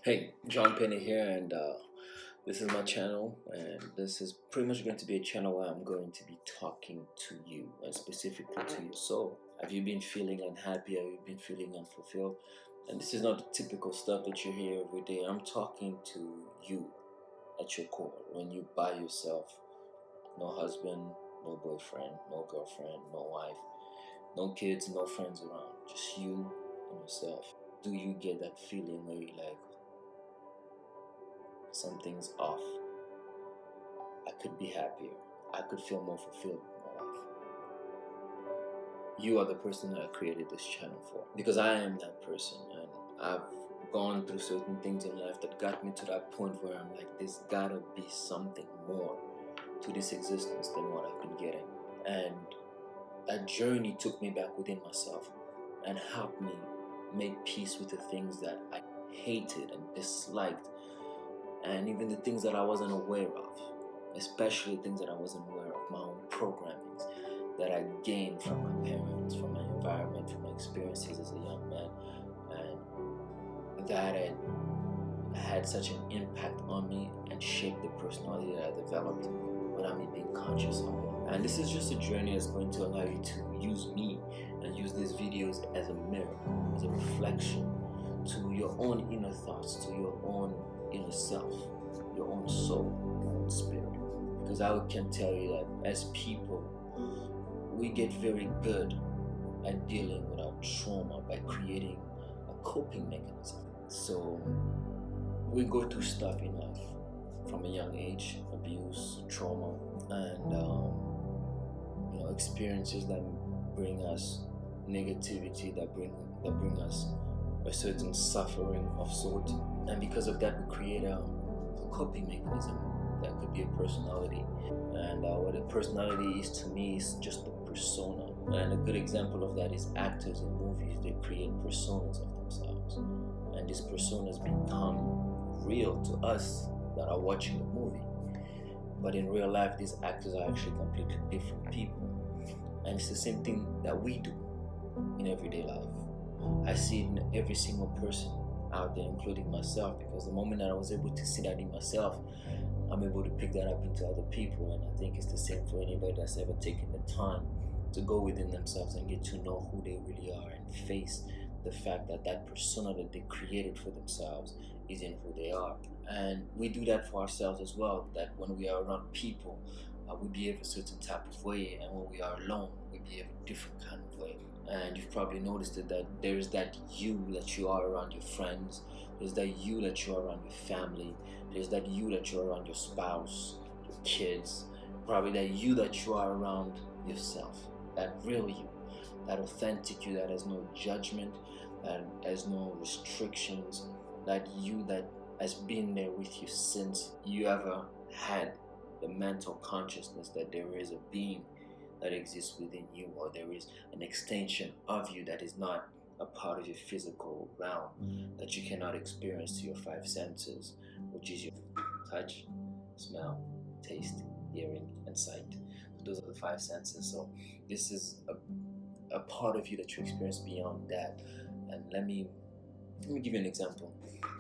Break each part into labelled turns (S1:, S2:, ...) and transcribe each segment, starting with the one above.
S1: Hey, John Penny here, and this is my channel, and this is pretty much going to be a channel where I'm going to be talking to you, and specifically to your soul. Have you been feeling unhappy? Have you been feeling unfulfilled? And this is not the typical stuff that you hear every day. I'm talking to you at your core. When you by yourself, no husband, no boyfriend, no girlfriend, no wife, no kids, no friends around, just you and yourself. Do you get that feeling where you're like, something's off? I could be happier. I could feel more fulfilled in my life. You are the person that I created this channel for. Because I am that person, and I've gone through certain things in life that got me to that point where I'm like, there's gotta be something more to this existence than what I've been getting. And that journey took me back within myself and helped me make peace with the things that I hated and disliked, and even the things that I wasn't aware of, especially things that I wasn't aware of, my own programmings that I gained from my parents, from my environment, from my experiences as a young man, and that had such an impact on me and shaped the personality that I developed without me being conscious of it. And this is just a journey that's going to allow you to use me and use these videos as a mirror, as a reflection to your own inner thoughts, to your own inner self, your own soul, your own spirit. Because I can tell you that as people, we get very good at dealing with our trauma by creating a coping mechanism. So we go through stuff in life from a young age, abuse, trauma, and experiences that bring us negativity, that bring us a certain suffering of sort. And because of that, we create a coping mechanism that could be a personality. And what a personality is to me is just a persona. And a good example of that is actors in movies. They create personas of themselves, and these personas become real to us that are watching the movie. But in real life, these actors are actually completely different people. And it's the same thing that we do in everyday life. I see it in every single person out there, including myself, because the moment that I was able to see that in myself, I'm able to pick that up into other people. And I think it's the same for anybody that's ever taken the time to go within themselves and get to know who they really are and face the fact that that persona that they created for themselves isn't who they are. And we do that for ourselves as well, that when we are around people, we behave a certain type of way, and when we are alone, we behave a different kind of way. And you've probably noticed it, that there's that you that you are around your friends, there's that you that you are around your family, there's that you that you are around your spouse, your kids, probably that you that you are around yourself, that real you, that authentic you that has no judgment, that has no restrictions, that you that has been there with you since you ever had the mental consciousness that there is a being that exists within you, or there is an extension of you that is not a part of your physical realm, that you cannot experience to your five senses, which is your touch, smell, taste, hearing, and sight. So those are the five senses. So this is a part of you that you experience beyond that. And let me give you an example.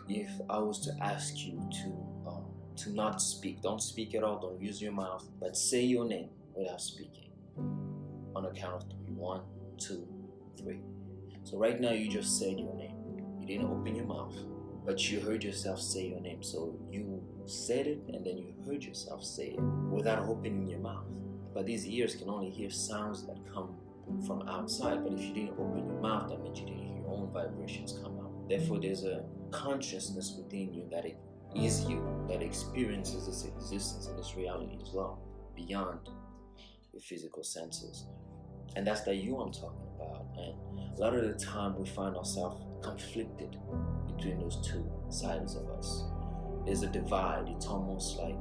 S1: If I was to ask you to not speak, don't speak at all, don't use your mouth, but say your name without speaking on a count of three. 1, 2, 3. So right now you just said your name. You didn't open your mouth, but you heard yourself say your name. So you said it, and then you heard yourself say it without opening your mouth. But these ears can only hear sounds that come from outside. But if you didn't open your mouth, that means you didn't hear your own vibrations come out. Therefore, there's a consciousness within you that it is you, that experiences this existence and this reality as well, beyond your physical senses. And that's the you I'm talking about. And a lot of the time we find ourselves conflicted between those two sides of us. There's a divide. It's almost like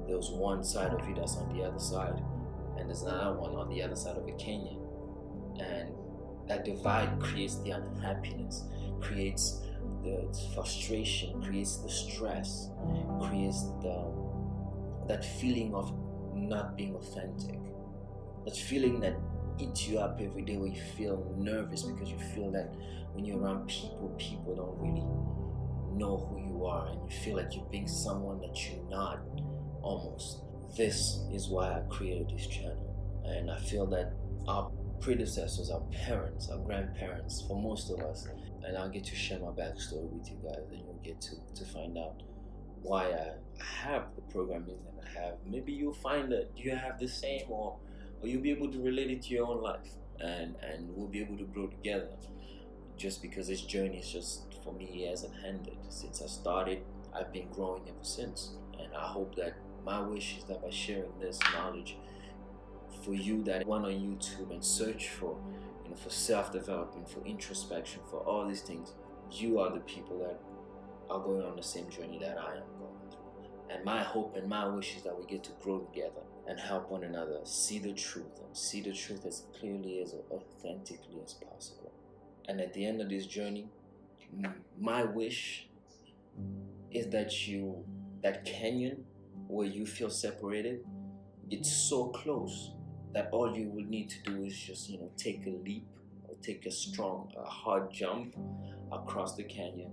S1: there's one side of you that's on the other side, and there's another one on the other side of a canyon. And that divide creates the unhappiness, creates the frustration, creates the stress, creates that feeling of not being authentic, that feeling that eats you up every day, where you feel nervous because you feel that when you're around people, people don't really know who you are and you feel like you're being someone that you're not, almost. This is why I created this channel. And I feel that our predecessors, our parents, our grandparents, for most of us, and I'll get to share my backstory with you guys, and you'll get to find out why I have the programming that I have. Maybe you'll find that you have the same, or you'll be able to relate it to your own life, and we'll be able to grow together. Just because this journey is just, for me, it hasn't ended. Since I started, I've been growing ever since. And I hope that my wish is that by sharing this knowledge for you that went on YouTube and search for, for self-development, for introspection, for all these things, you are the people that are going on the same journey that I am going through. And my hope and my wish is that we get to grow together and help one another see the truth, and see the truth as clearly, as authentically as possible. And at the end of this journey, my wish is that that canyon where you feel separated, it's so close that all you will need to do is just, take a leap, or take a hard jump across the canyon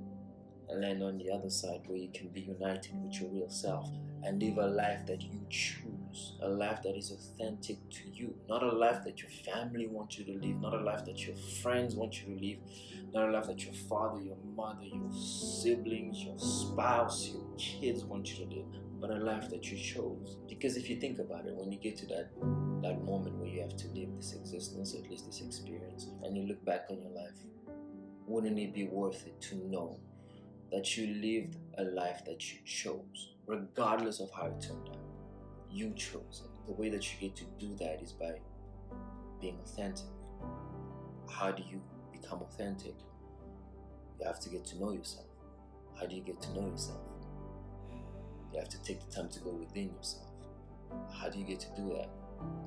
S1: and land on the other side, where you can be united with your real self and live a life that you choose, a life that is authentic to you, not a life that your family wants you to live, not a life that your friends want you to live, not a life that your father, your mother, your siblings, your spouse, your kids want you to live, but a life that you chose. Because if you think about it, when you get to that moment where you have to live this existence, at least this experience, and you look back on your life, wouldn't it be worth it to know that you lived a life that you chose, regardless of how it turned out? You chose it. The way that you get to do that is by being authentic. How do you become authentic? You have to get to know yourself. How do you get to know yourself? You have to take the time to go within yourself. How do you get to do that?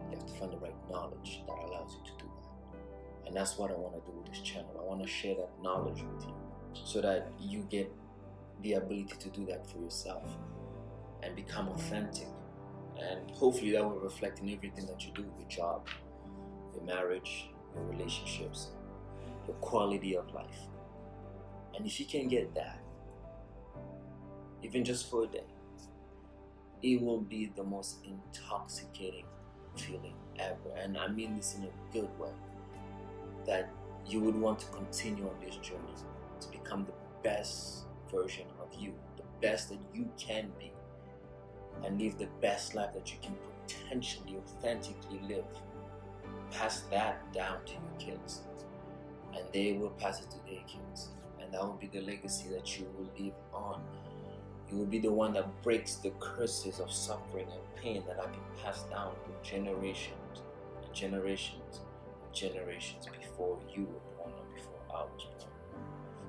S1: You have to find the right knowledge that allows you to do that. And that's what I want to do with this channel. I want to share that knowledge with you, so that you get the ability to do that for yourself and become authentic. And hopefully that will reflect in everything that you do, your job, your marriage, your relationships, your quality of life. And if you can get that, even just for a day, it will be the most intoxicating feeling ever. And I mean this in a good way, that you would want to continue on this journey to become the best version of you, the best that you can be, and live the best life that you can potentially, authentically live. Pass that down to your kids, and they will pass it to their kids, and that will be the legacy that you will leave on. You will be the one that breaks the curses of suffering and pain that have been passed down to generations and generations and generations before you were born and before I was born.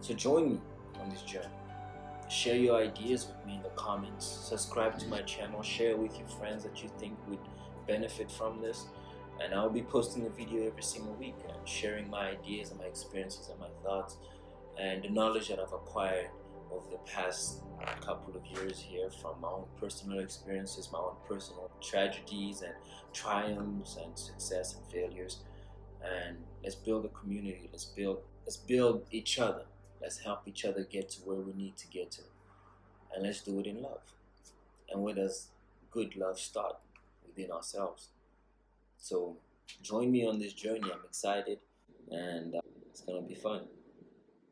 S1: So join me on this journey. Share your ideas with me in the comments. Subscribe to my channel. Share it with your friends that you think would benefit from this. And I'll be posting a video every single week and sharing my ideas and my experiences and my thoughts and the knowledge that I've acquired over the past couple of years here, from my own personal experiences, my own personal tragedies and triumphs and success and failures. And let's build a community. Let's build each other. Let's help each other get to where we need to get to. And let's do it in love. And where does good love start? Within ourselves. So join me on this journey. I'm excited, and it's gonna be fun.